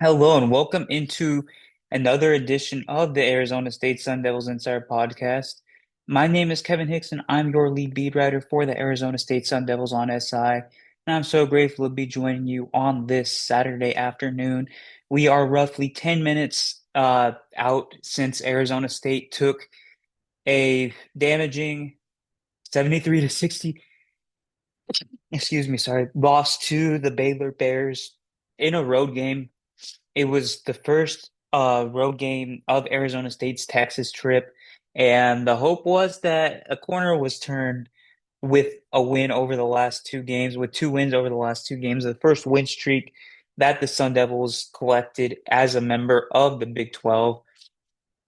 Hello and welcome into another edition of the Arizona State Sun Devils Insider Podcast. My name is Kevin Hicks and I'm your lead beat writer for the Arizona State Sun Devils on SI. And I'm so grateful to be joining you on this Saturday afternoon. We are roughly 10 minutes out since Arizona State took a damaging 73 to 60, loss to the Baylor Bears in a road game. It was the first road game of Arizona State's Texas trip, and the hope was that a corner was turned with a win over the last two games, with two wins over the last two games, the first win streak that the Sun Devils collected as a member of the Big 12.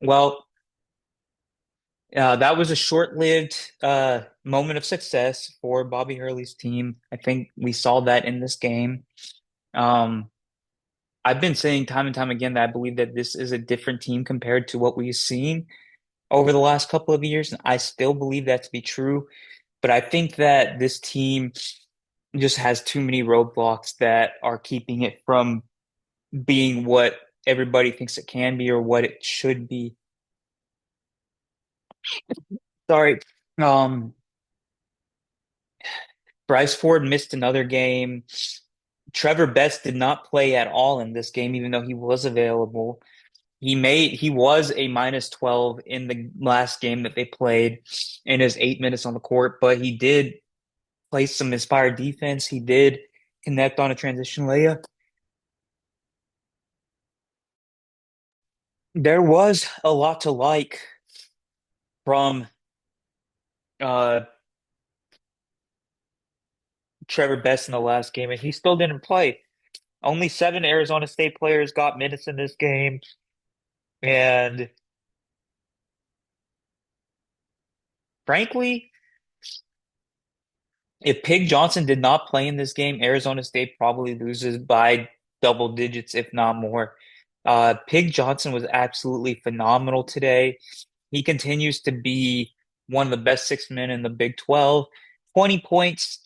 Well, that was a short-lived moment of success for Bobby Hurley's team. I think we saw that in this game. Um, I've been saying time and time again that I believe that this is a different team compared to what we've seen over the last couple of years, and I still believe that to be true. But I think that this team just has too many roadblocks that are keeping it from being what everybody thinks it can be or what it should be. Sorry. Um, Bryce Ford missed another game. Trevor Betts did not play at all in this game, even though he was available. He was a minus 12 in the last game that they played in his 8 minutes on the court, but he did play some inspired defense. He did connect on a transition layup. There was a lot to like from uh Trevor Best in the last game, and he still didn't play. Only seven Arizona State players got minutes in this game, and frankly, if Pig Johnson did not play in this game, Arizona State probably loses by double digits, if not more. Pig Johnson was absolutely phenomenal today. He continues to be one of the best six men in the Big 12. 20 points,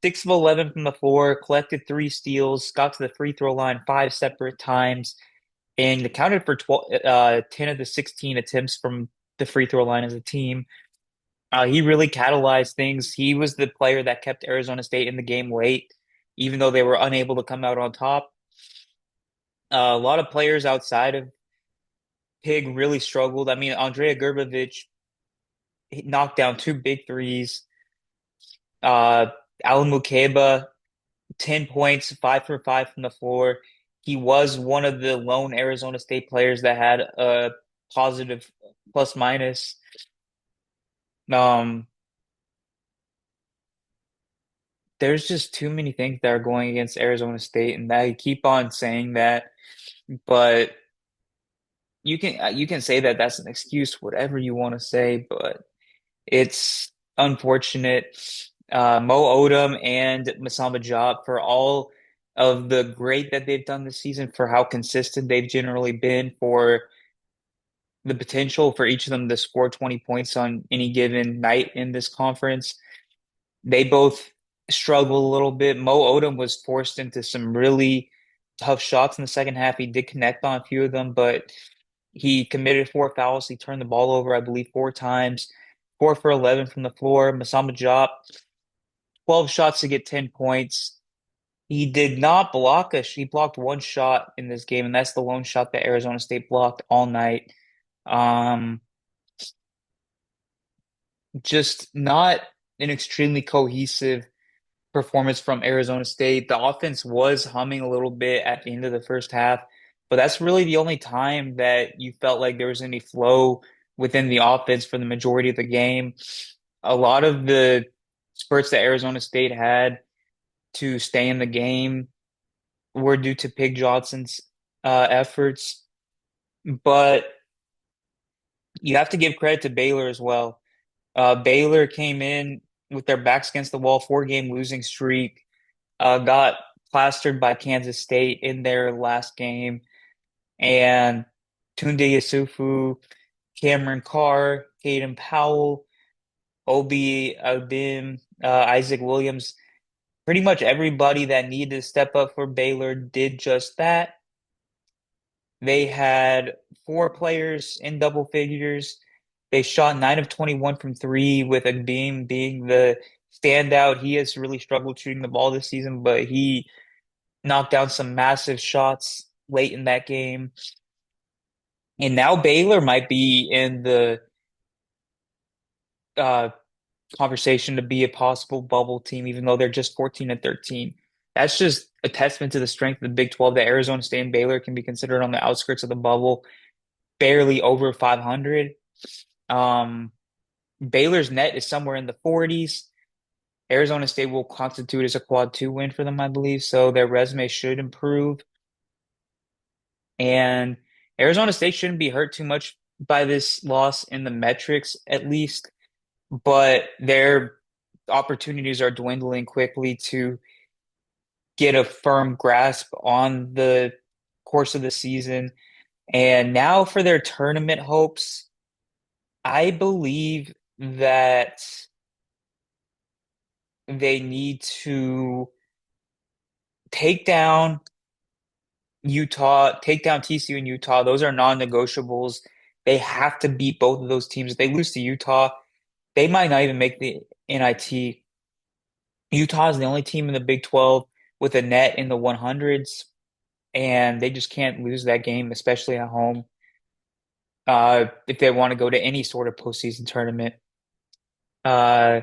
6 of 11 from the floor, collected three steals, got to the free throw line five separate times, and accounted for 10 of the 16 attempts from the free throw line as a team. He really catalyzed things. He was the player that kept Arizona State in the game late, even though they were unable to come out on top. A lot of players outside of Pig really struggled. I mean, Andrea Grbovic knocked down two big threes. Uh, Alan Mukeba, 10 points, 5 for 5 from the floor. He was one of the lone Arizona State players that had a positive plus minus. Um, there's just too many things that are going against Arizona State, and I keep on saying that, but you can say that that's an excuse, whatever you want to say, but it's unfortunate. Mo Odom and Masamba Diop for all of the great that they've done this season, for how consistent they've generally been, for the potential for each of them to score 20 points on any given night in this conference. They both struggle a little bit. Mo Odom was forced into some really tough shots in the second half. He did connect on a few of them, but he committed four fouls. He turned the ball over, I believe, four times. 4 for 11 from the floor. Masamba Diop, 12 shots to get 10 points. He did not block us. He blocked one shot in this game, and that's the lone shot that Arizona State blocked all night. Um, just not an extremely cohesive performance from Arizona State. The offense was humming a little bit at the end of the first half, but that's really the only time that you felt like there was any flow within the offense for the majority of the game. A lot of the spurts that Arizona State had to stay in the game were due to Pig Johnson's efforts, but you have to give credit to Baylor as well. Baylor came in with their backs against the wall, four-game losing streak, got plastered by Kansas State in their last game, and Tunde Yusufu, Cameron Carr, Caden Powell, Obi Adim, Isaac Williams, pretty much everybody that needed to step up for Baylor did just that. They had four players in double figures. They shot 9 of 21 from three, with a being the standout. He has really struggled shooting the ball this season, but he knocked down some massive shots late in that game. And now Baylor might be in the uh, conversation to be a possible bubble team, even though they're just 14 and 13. That's just a testament to the strength of the Big 12 that Arizona State and Baylor can be considered on the outskirts of the bubble, barely over 500. Um, Baylor's net is somewhere in the 40s. Arizona State will constitute as a quad two win for them, I believe. So their resume should improve. And Arizona State shouldn't be hurt too much by this loss in the metrics, at least, but their opportunities are dwindling quickly to get a firm grasp on the course of the season. And now for their tournament hopes, I believe that they need to take down Utah, take down TCU and Utah. Those are non-negotiables. They have to beat both of those teams. If they lose to Utah, they might not even make the NIT. Utah is the only team in the Big 12 with a net in the 100s, and they just can't lose that game, especially at home, if they want to go to any sort of postseason tournament. Uh,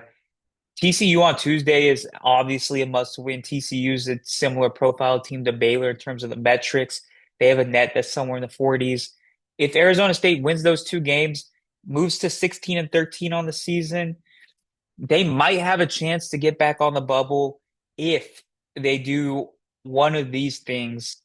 TCU on Tuesday is obviously a must-win. TCU is a similar profile team to Baylor in terms of the metrics. They have a net that's somewhere in the 40s. If Arizona State wins those two games, moves to 16 and 13 on the season, they might have a chance to get back on the bubble if they do one of these things.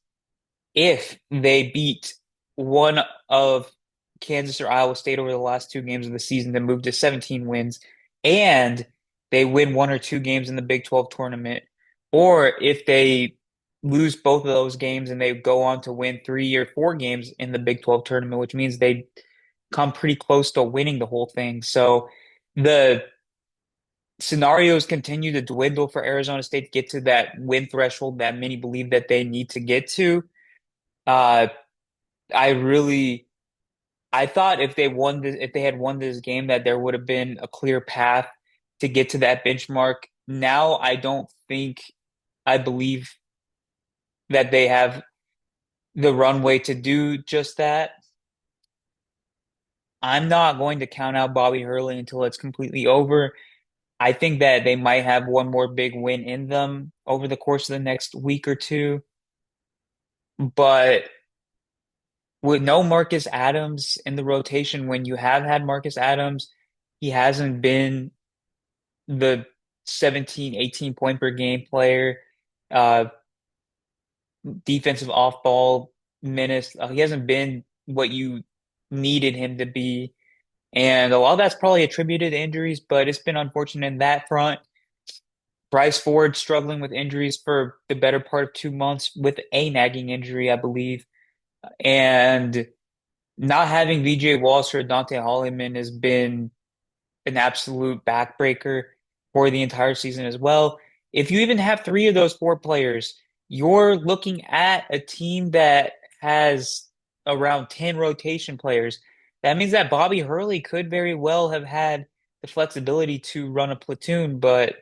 If they beat one of Kansas or Iowa State over the last two games of the season to move to 17 wins, and they win one or two games in the Big 12 tournament, or if they lose both of those games and they go on to win three or four games in the Big 12 tournament, which means they come pretty close to winning the whole thing. So the scenarios continue to dwindle for Arizona State to get to that win threshold that many believe that they need to get to. Uh, I really, I thought if they had won this game, that there would have been a clear path to get to that benchmark. Now, I don't think, I believe that they have the runway to do just that. I'm not going to count out Bobby Hurley until it's completely over. I think that they might have one more big win in them over the course of the next week or two. But with no Marcus Adams in the rotation, when you have had Marcus Adams, he hasn't been the 17, 18 point per game player, uh, defensive off ball menace. He hasn't been what you needed him to be. And a lot of that's probably attributed to injuries, but it's been unfortunate in that front. Bryce Ford struggling with injuries for the better part of 2 months with a nagging injury, I believe. And not having VJ Walsh or Dante Holliman has been an absolute backbreaker for the entire season as well. If you even have three of those four players, you're looking at a team that has around 10 rotation players. That means that Bobby Hurley could very well have had the flexibility to run a platoon, but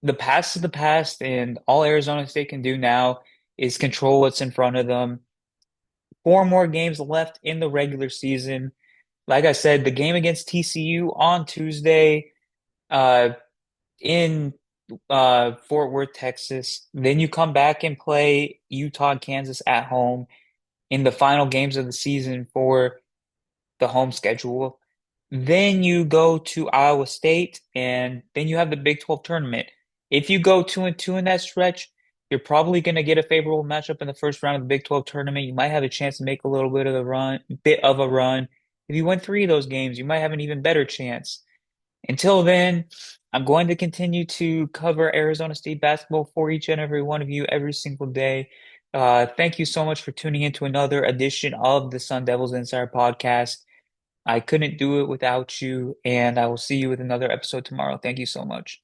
the past is the past, and all Arizona State can do now is control what's in front of them. Four more games left in the regular season. Like I said, the game against TCU on Tuesday, uh, in Fort Worth, Texas. Then you come back and play Utah and Kansas at home in the final games of the season for the home schedule. Then you go to Iowa State, and then you have the Big 12 tournament. If you go 2-2 in that stretch, you're probably going to get a favorable matchup in the first round of the Big 12 tournament. You might have a chance to make a little bit of a run. If you win three of those games, you might have an even better chance. Until then, I'm going to continue to cover Arizona State basketball for each and every one of you every single day. Thank you so much for tuning in to another edition of the Sun Devils Insider podcast. I couldn't do it without you, and I will see you with another episode tomorrow. Thank you so much.